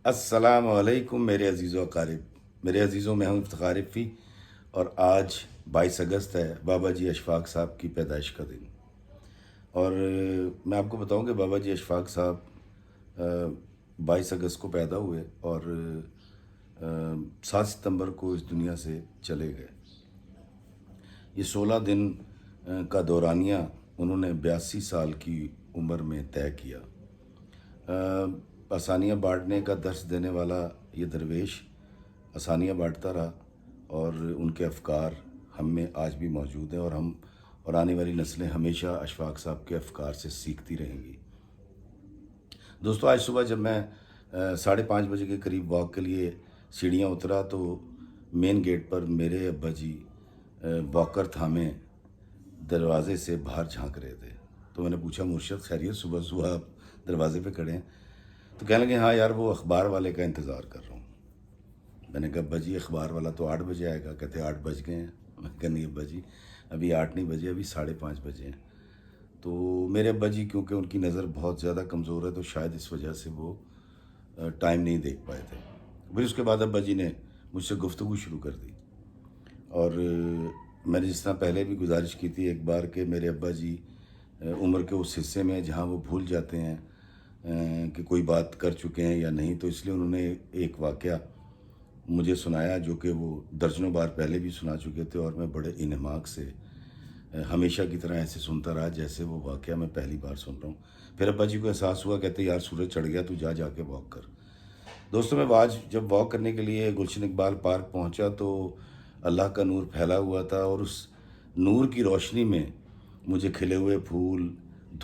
السلام علیکم میرے عزیزو اقارب، میرے عزیزوں میں ہوں افتخار رفیع، اور آج 22 اگست ہے، بابا جی اشفاق صاحب کی پیدائش کا دن۔ اور میں آپ کو بتاؤں کہ بابا جی اشفاق صاحب 22 اگست کو پیدا ہوئے اور 7 ستمبر کو اس دنیا سے چلے گئے۔ یہ 16 دن کا دورانیہ انہوں نے 82 سال کی عمر میں طے کیا۔ آسانیاں بانٹنے کا درس دینے والا یہ درویش آسانیاں بانٹتا رہا، اور ان کے افکار ہم میں آج بھی موجود ہیں، اور ہم اور آنے والی نسلیں ہمیشہ اشفاق صاحب کے افکار سے سیکھتی رہیں گی۔ دوستو، آج صبح جب میں 5:30 بجے کے قریب واک کے لیے سیڑھیاں اترا تو مین گیٹ پر میرے ابا جی واکر تھامے دروازے سے باہر جھانک رہے تھے۔ تو میں نے پوچھا، مرشد خیریت، صبح صبح آپ دروازے پہ کھڑے ہیں؟ تو کہنے لگے، ہاں یار، وہ اخبار والے کا انتظار کر رہا ہوں۔ میں نے کہا، ابا جی اخبار والا تو 8 بجے آئے گا۔ کہتے 8 بج گئے ہیں۔ میں کہا نہیں ابا جی، ابھی 8 نہیں بجے، ابھی 5:30 بجے ہیں۔ تو میرے ابا جی کیونکہ ان کی نظر بہت زیادہ کمزور ہے، تو شاید اس وجہ سے وہ ٹائم نہیں دیکھ پائے تھے۔ پھر اس کے بعد ابا جی نے مجھ سے گفتگو شروع کر دی، اور میں نے جس طرح پہلے بھی گزارش کی تھی ایک بار کہ میرے ابا جی عمر کے اس حصے میں جہاں وہ بھول جاتے ہیں کہ کوئی بات کر چکے ہیں یا نہیں، تو اس لیے انہوں نے ایک واقعہ مجھے سنایا جو کہ وہ درجنوں بار پہلے بھی سنا چکے تھے، اور میں بڑے انہماک سے ہمیشہ کی طرح ایسے سنتا رہا جیسے وہ واقعہ میں پہلی بار سن رہا ہوں۔ پھر ابا جی کو احساس ہوا، کہتے یار سورج چڑھ گیا، تو جا کے واک کر۔ دوستوں، میں آج جب واک کرنے کے لیے گلشن اقبال پارک پہنچا تو اللہ کا نور پھیلا ہوا تھا، اور اس نور کی روشنی میں مجھے کھلے ہوئے پھول،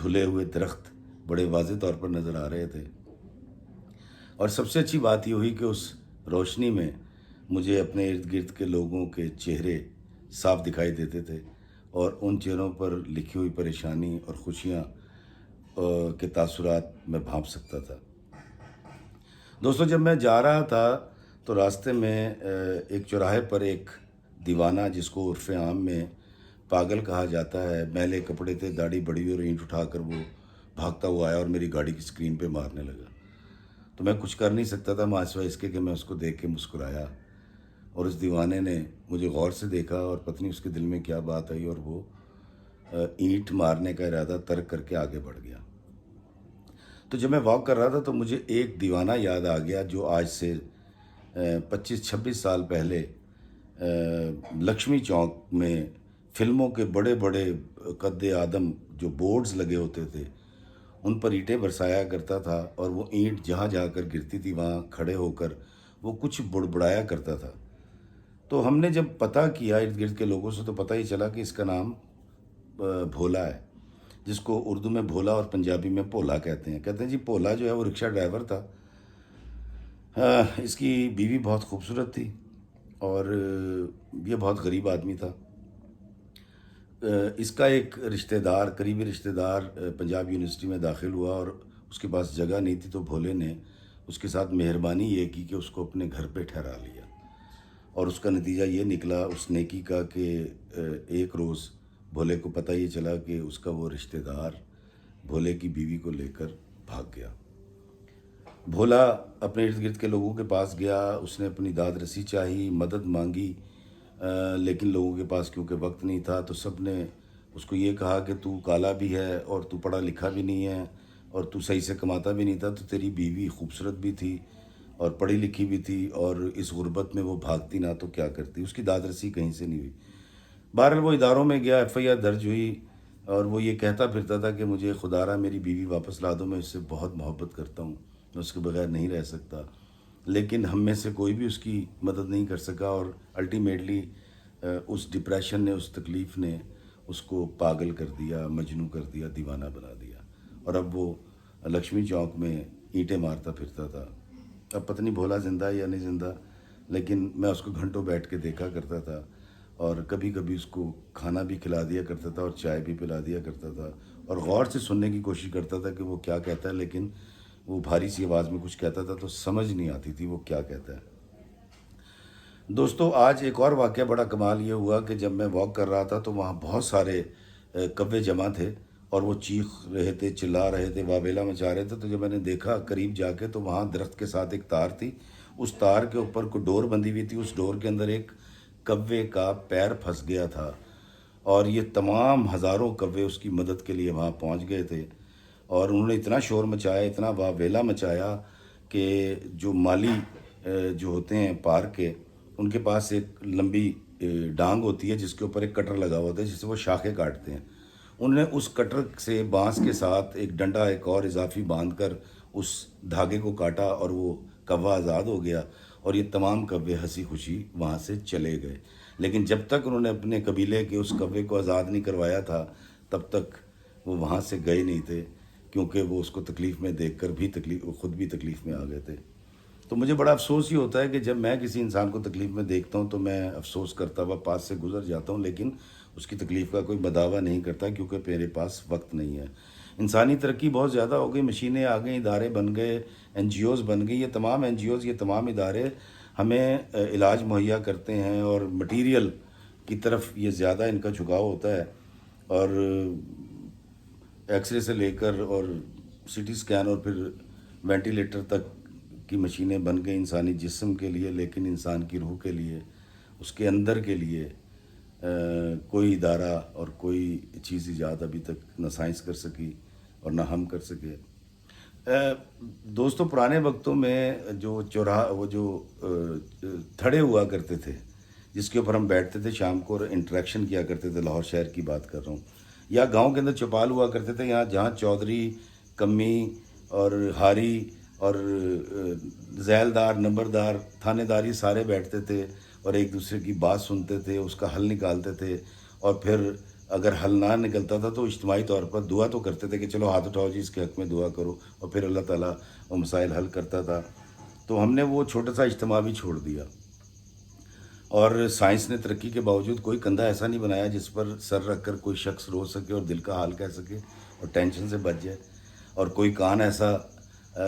دھلے ہوئے درخت بڑے واضح طور پر نظر آ رہے تھے۔ اور سب سے اچھی بات یہ ہوئی کہ اس روشنی میں مجھے اپنے ارد گرد کے لوگوں کے چہرے صاف دکھائی دیتے تھے، اور ان چہروں پر لکھی ہوئی پریشانی اور خوشیاں کے تاثرات میں بھانپ سکتا تھا۔ دوستو، جب میں جا رہا تھا تو راستے میں ایک چوراہے پر ایک دیوانہ، جس کو عرف عام میں پاگل کہا جاتا ہے، میلے کپڑے تھے، داڑھی بڑی ہوئی اور اینٹ اٹھا کر وہ بھاگتا ہوا آیا اور میری گاڑی کی اسکرین پہ مارنے لگا۔ تو میں کچھ کر نہیں سکتا تھا ماں سوائے اس کے کہ میں اس کو دیکھ کے مسکرایا، اور اس دیوانے نے مجھے غور سے دیکھا، اور پتہ نہیں اس کے دل میں کیا بات آئی، اور وہ اینٹ مارنے کا ارادہ ترک کر کے آگے بڑھ گیا۔ تو جب میں واک کر رہا تھا تو مجھے ایک دیوانہ یاد آ گیا جو آج سے 25-26 سال پہلے لکشمی چوک میں فلموں کے بڑے بڑے قد آدم جو بورڈز لگے ہوتے تھے ان پر اینٹیں برسایا کرتا تھا، اور وہ اینٹ جہاں جا کر گرتی تھی وہاں کھڑے ہو کر وہ کچھ بڑبڑایا کرتا تھا۔ تو ہم نے جب پتہ کیا ارد گرد کے لوگوں سے تو پتہ ہی چلا کہ اس کا نام بھولا ہے، جس کو اردو میں بھولا اور پنجابی میں بھولا کہتے ہیں۔ کہتے ہیں جی بھولا جو ہے وہ رکشہ ڈرائیور تھا۔ اس کی بیوی بہت خوبصورت تھی، اور یہ بہت غریب آدمی تھا۔ اس کا ایک رشتہ دار، قریبی رشتہ دار پنجاب یونیورسٹی میں داخل ہوا، اور اس کے پاس جگہ نہیں تھی، تو بھولے نے اس کے ساتھ مہربانی یہ کی کہ اس کو اپنے گھر پہ ٹھہرا لیا، اور اس کا نتیجہ یہ نکلا اس نیکی کا کہ ایک روز بھولے کو پتہ یہ چلا کہ اس کا وہ رشتہ دار بھولے کی بیوی کو لے کر بھاگ گیا۔ بھولا اپنے ارد گرد کے لوگوں کے پاس گیا، اس نے اپنی داد رسی چاہی، مدد مانگی، لیکن لوگوں کے پاس کیونکہ وقت نہیں تھا تو سب نے اس کو یہ کہا کہ تو کالا بھی ہے اور تو پڑھا لکھا بھی نہیں ہے اور تو صحیح سے کماتا بھی نہیں تھا، تو تیری بیوی خوبصورت بھی تھی اور پڑھی لکھی بھی تھی، اور اس غربت میں وہ بھاگتی نہ تو کیا کرتی، اس کی داد رسی کہیں سے نہیں ہوئی۔ بہرحال وہ اداروں میں گیا، ایف آئی آر درج ہوئی، اور وہ یہ کہتا پھرتا تھا کہ مجھے خدا را میری بیوی واپس لا دو، میں اس سے بہت محبت کرتا ہوں، میں اس کے بغیر نہیں رہ سکتا۔ لیکن ہم میں سے کوئی بھی اس کی مدد نہیں کر سکا، اور الٹیمیٹلی اس ڈپریشن نے، اس تکلیف نے اس کو پاگل کر دیا، مجنوں کر دیا، دیوانہ بنا دیا، اور اب وہ لکشمی چوک میں اینٹیں مارتا پھرتا تھا۔ اب پتہ نہیں بھولا زندہ ہے یا نہیں زندہ، لیکن میں اس کو گھنٹوں بیٹھ کے دیکھا کرتا تھا، اور کبھی کبھی اس کو کھانا بھی کھلا دیا کرتا تھا اور چائے بھی پلا دیا کرتا تھا، اور غور سے سننے کی کوشش کرتا تھا کہ وہ کیا کہتا ہے، لیکن وہ بھاری سی آواز میں کچھ کہتا تھا تو سمجھ نہیں آتی تھی وہ کیا کہتا ہے۔ دوستو، آج ایک اور واقعہ بڑا کمال یہ ہوا کہ جب میں واک کر رہا تھا تو وہاں بہت سارے کوے جمع تھے، اور وہ چیخ رہے تھے، چلا رہے تھے، واویلا مچا رہے تھے. تو جب میں نے دیکھا قریب جا کے تو وہاں درخت کے ساتھ ایک تار تھی. اس تار کے اوپر کوئی ڈور بندھی ہوئی تھی. اس ڈور کے اندر ایک کوے کا پیر پھنس گیا تھا، اور یہ تمام ہزاروں کوے اس کی مدد کے لیے وہاں پہنچ گئے تھے. اور انہوں نے اتنا شور مچایا، اتنا واویلا مچایا کہ جو مالی جو ہوتے ہیں پارک کے، ان کے پاس ایک لمبی ڈانگ ہوتی ہے جس کے اوپر ایک کٹر لگا ہوا ہوتا ہے جس سے وہ شاخیں کاٹتے ہیں. انہوں نے اس کٹر سے بانس کے ساتھ ایک ڈنڈا ایک اور اضافی باندھ کر اس دھاگے کو کاٹا، اور وہ کوا آزاد ہو گیا. اور یہ تمام کوے ہنسی خوشی وہاں سے چلے گئے. لیکن جب تک انہوں نے اپنے قبیلے کے اس کوے کو آزاد نہیں کروایا تھا تب تک وہ وہاں سے گئے نہیں تھے، کیونکہ وہ اس کو تکلیف میں دیکھ کر بھی خود بھی تکلیف میں آ گئے تھے. تو مجھے بڑا افسوس ہی ہوتا ہے کہ جب میں کسی انسان کو تکلیف میں دیکھتا ہوں تو میں افسوس کرتا ہوا پاس سے گزر جاتا ہوں، لیکن اس کی تکلیف کا کوئی بداوا نہیں کرتا، کیونکہ میرے پاس وقت نہیں ہے. انسانی ترقی بہت زیادہ ہو گئی، مشینیں آ گئیں، ادارے بن گئے، این جی اوز بن گئی. یہ تمام این جی اوز، یہ تمام ادارے ہمیں علاج مہیا کرتے ہیں، اور مٹیریل کی طرف یہ زیادہ ان کا جھکاؤ ہوتا ہے. اور ایکس رے سے لے کر اور سی ٹی اسکین اور پھر وینٹیلیٹر تک کی مشینیں بن گئی انسانی جسم کے لیے، لیکن انسان کی روح کے لیے، اس کے اندر کے لیے کوئی ادارہ اور کوئی چیز ایجاد ابھی تک نہ سائنس کر سکی اور نہ ہم کر سکے. دوستوں، پرانے وقتوں میں جو وہ جو تھڑے ہوا کرتے تھے جس کے اوپر ہم بیٹھتے تھے شام کو اور انٹریکشن کیا کرتے تھے، لاہور شہر کی بات کر رہا ہوں، یا گاؤں کے اندر چوپال ہوا کرتے تھے، یہاں جہاں چودھری، کمی اور ہاری اور ذیلدار، نمبردار، تھانے داری سارے بیٹھتے تھے اور ایک دوسرے کی بات سنتے تھے، اس کا حل نکالتے تھے. اور پھر اگر حل نہ نکلتا تھا تو اجتماعی طور پر دعا تو کرتے تھے کہ چلو ہاتھ اٹھاؤ جی اس کے حق میں دعا کرو، اور پھر اللہ تعالیٰ وہ مسائل حل کرتا تھا. تو ہم نے وہ چھوٹا سا اجتماع بھی چھوڑ دیا. اور سائنس نے ترقی کے باوجود کوئی کندھا ایسا نہیں بنایا جس پر سر رکھ کر کوئی شخص رو سکے اور دل کا حال کہہ سکے اور ٹینشن سے بچ جائے. اور کوئی کان ایسا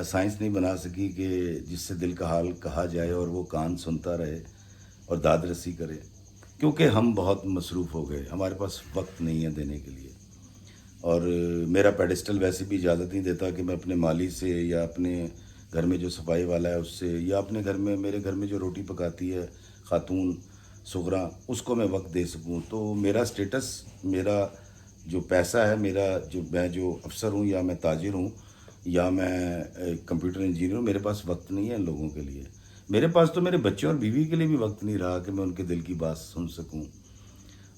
سائنس نہیں بنا سکی کہ جس سے دل کا حال کہا جائے اور وہ کان سنتا رہے اور داد رسی کرے، کیونکہ ہم بہت مصروف ہو گئے، ہمارے پاس وقت نہیں ہے دینے کے لیے. اور میرا پیڈسٹل ویسے بھی اجازت نہیں دیتا کہ میں اپنے مالی سے یا اپنے گھر میں جو صفائی والا ہے اس سے، یا اپنے گھر میں، میرے گھر میں جو روٹی پکاتی ہے خاتون سغرا، اس کو میں وقت دے سکوں. تو میرا سٹیٹس، میرا جو پیسہ ہے، میں جو افسر ہوں یا میں تاجر ہوں یا میں کمپیوٹر انجینئر ہوں، میرے پاس وقت نہیں ہے ان لوگوں کے لیے. میرے پاس تو میرے بچوں اور بیوی کے لیے بھی وقت نہیں رہا کہ میں ان کے دل کی بات سن سکوں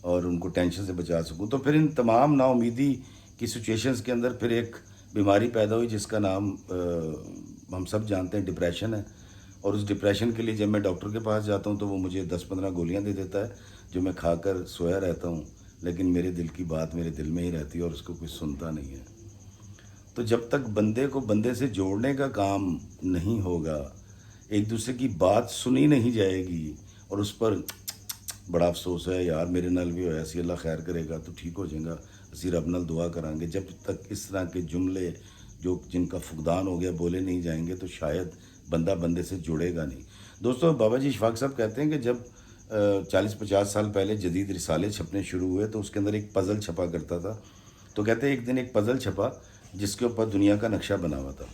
اور ان کو ٹینشن سے بچا سکوں. تو پھر ان تمام نا امیدی کی سچویشنز کے اندر پھر ایک بیماری پیدا ہوئی جس کا نام ہم سب جانتے ہیں، ڈپریشن ہے. اور اس ڈپریشن کے لیے جب میں ڈاکٹر کے پاس جاتا ہوں تو وہ مجھے 10-15 گولیاں دے دیتا ہے جو میں کھا کر سویا رہتا ہوں، لیکن میرے دل کی بات میرے دل میں ہی رہتی ہے اور اس کو کوئی سنتا نہیں ہے. تو جب تک بندے کو بندے سے جوڑنے کا کام نہیں ہوگا، ایک دوسرے کی بات سنی نہیں جائے گی، اور اس پر بڑا افسوس ہے یار میرے نال بھی ہویا سی، اللہ خیر کرے گا تو ٹھیک ہو جائے گا، اسی رب نال دعا کریں گے، جب تک اس طرح کے جملے جن کا فقدان ہو گیا بولے نہیں جائیں گے تو شاید بندہ بندے سے جڑے گا نہیں. دوستو، بابا جی اشفاق صاحب کہتے ہیں کہ جب 40-50 سال پہلے جدید رسالے چھپنے شروع ہوئے تو اس کے اندر ایک پزل چھپا کرتا تھا. تو کہتے ہیں ایک دن ایک پزل چھپا جس کے اوپر دنیا کا نقشہ بنا ہوا تھا.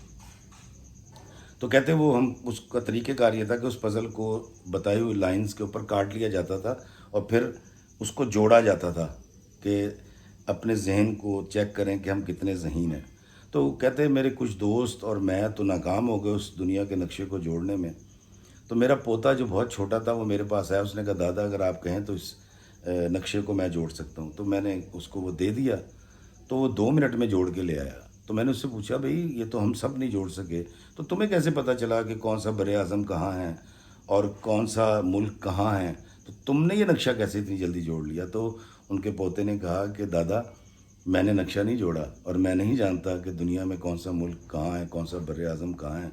تو کہتے ہیں وہ ہم اس کا طریقہ کار یہ تھا کہ اس پزل کو بتائی ہوئی لائنز کے اوپر کاٹ لیا جاتا تھا اور پھر اس کو جوڑا جاتا تھا کہ اپنے ذہن کو چیک کریں کہ ہم کتنے ذہین ہیں. تو کہتے ہیں میرے کچھ دوست اور میں تو ناکام ہو گئے اس دنیا کے نقشے کو جوڑنے میں. تو میرا پوتا جو بہت چھوٹا تھا وہ میرے پاس آیا، اس نے کہا دادا اگر آپ کہیں تو اس نقشے کو میں جوڑ سکتا ہوں. تو میں نے اس کو وہ دے دیا، تو وہ 2 منٹ میں جوڑ کے لے آیا. تو میں نے اس سے پوچھا بھئی یہ تو ہم سب نہیں جوڑ سکے، تو تمہیں کیسے پتہ چلا کہ کون سا بر اعظم کہاں ہیں اور کون سا ملک کہاں ہیں، تو تم نے یہ نقشہ کیسے اتنی جلدی جوڑ لیا؟ تو ان کے پوتے نے کہا کہ دادا میں نے نقشہ نہیں جوڑا اور میں نہیں جانتا کہ دنیا میں کون سا ملک کہاں ہے، کون سا بر اعظم کہاں ہے،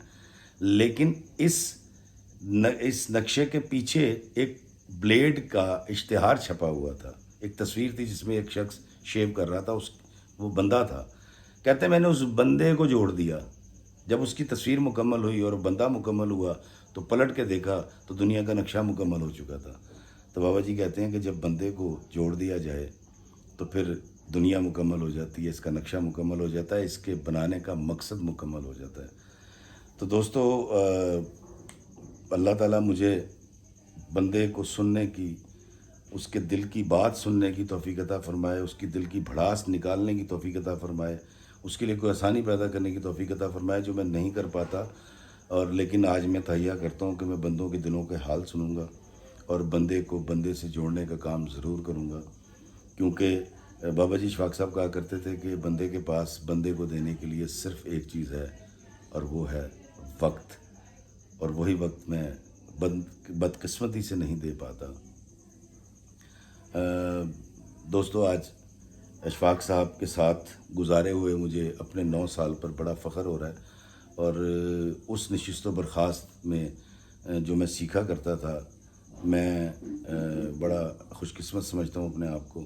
لیکن اس نقشے کے پیچھے ایک بلیڈ کا اشتہار چھپا ہوا تھا، ایک تصویر تھی جس میں ایک شخص شیو کر رہا تھا، وہ بندہ تھا. کہتے ہیں میں نے اس بندے کو جوڑ دیا. جب اس کی تصویر مکمل ہوئی اور بندہ مکمل ہوا تو پلٹ کے دیکھا تو دنیا کا نقشہ مکمل ہو چکا تھا. تو بابا جی کہتے ہیں کہ جب بندے کو جوڑ دیا جائے تو پھر دنیا مکمل ہو جاتی ہے، اس کا نقشہ مکمل ہو جاتا ہے، اس کے بنانے کا مقصد مکمل ہو جاتا ہے۔ تو دوستو، اللہ تعالیٰ مجھے بندے کو سننے کی، اس کے دل کی بات سننے کی توفیق عطا فرمائے، اس کی دل کی بھڑاس نکالنے کی توفیق عطا فرمائے، اس کے لیے کوئی آسانی پیدا کرنے کی توفیق عطا فرمائے جو میں نہیں کر پاتا، اور لیکن آج میں تہیہ کرتا ہوں کہ میں بندوں کے دلوں کے حال سنوں گا اور بندے کو بندے سے جوڑنے کا کام ضرور کروں گا، کیونکہ بابا جی اشفاق صاحب کہا کرتے تھے کہ بندے کے پاس بندے کو دینے کے لیے صرف ایک چیز ہے، اور وہ ہے وقت، اور وہی وقت میں بدقسمتی سے نہیں دے پاتا۔ دوستو، آج اشفاق صاحب کے ساتھ گزارے ہوئے مجھے اپنے 9 سال پر بڑا فخر ہو رہا ہے، اور اس نشست و برخاست میں جو میں سیکھا کرتا تھا، میں بڑا خوش قسمت سمجھتا ہوں اپنے آپ کو،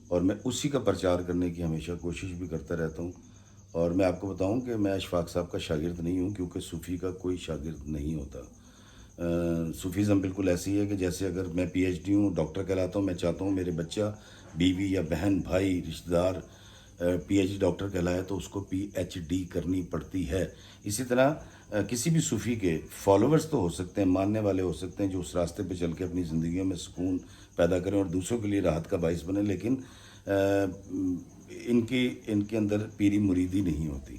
اور میں اسی کا پرچار کرنے کی ہمیشہ کوشش بھی کرتا رہتا ہوں۔ اور میں آپ کو بتاؤں کہ میں اشفاق صاحب کا شاگرد نہیں ہوں، کیونکہ صوفی کا کوئی شاگرد نہیں ہوتا۔ صوفیزم بالکل ایسی ہے کہ جیسے اگر میں پی ایچ ڈی ہوں، ڈاکٹر کہلاتا ہوں، میں چاہتا ہوں میرے بچہ، بیوی یا بہن، بھائی، رشتہ دار پی ایچ ڈی ڈاکٹر کہلائے تو اس کو پی ایچ ڈی کرنی پڑتی ہے۔ اسی طرح کسی بھی صوفی کے فالوورز تو ہو سکتے ہیں، ماننے والے ہو سکتے ہیں جو اس راستے پہ چل کے اپنی زندگیوں میں سکون پیدا کریں اور دوسروں کے لیے راحت کا باعث بنیں، لیکن ان کے اندر پیری مریدی نہیں ہوتی۔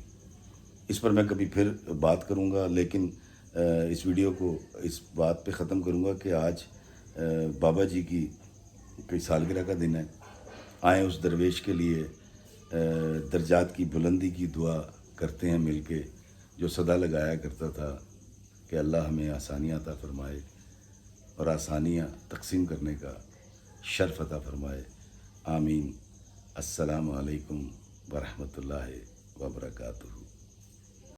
اس پر میں کبھی پھر بات کروں گا، لیکن اس ویڈیو کو اس بات پہ ختم کروں گا کہ آج بابا جی کی کوئی سالگرہ کا دن ہے۔ آئیں اس درویش کے لیے درجات کی بلندی کی دعا کرتے ہیں مل کے، جو صدا لگایا کرتا تھا کہ اللہ ہمیں آسانیاں عطا فرمائے اور آسانیاں تقسیم کرنے کا شرف عطا فرمائے، آمین۔ السلام علیکم ورحمۃ اللہ وبرکاتہ۔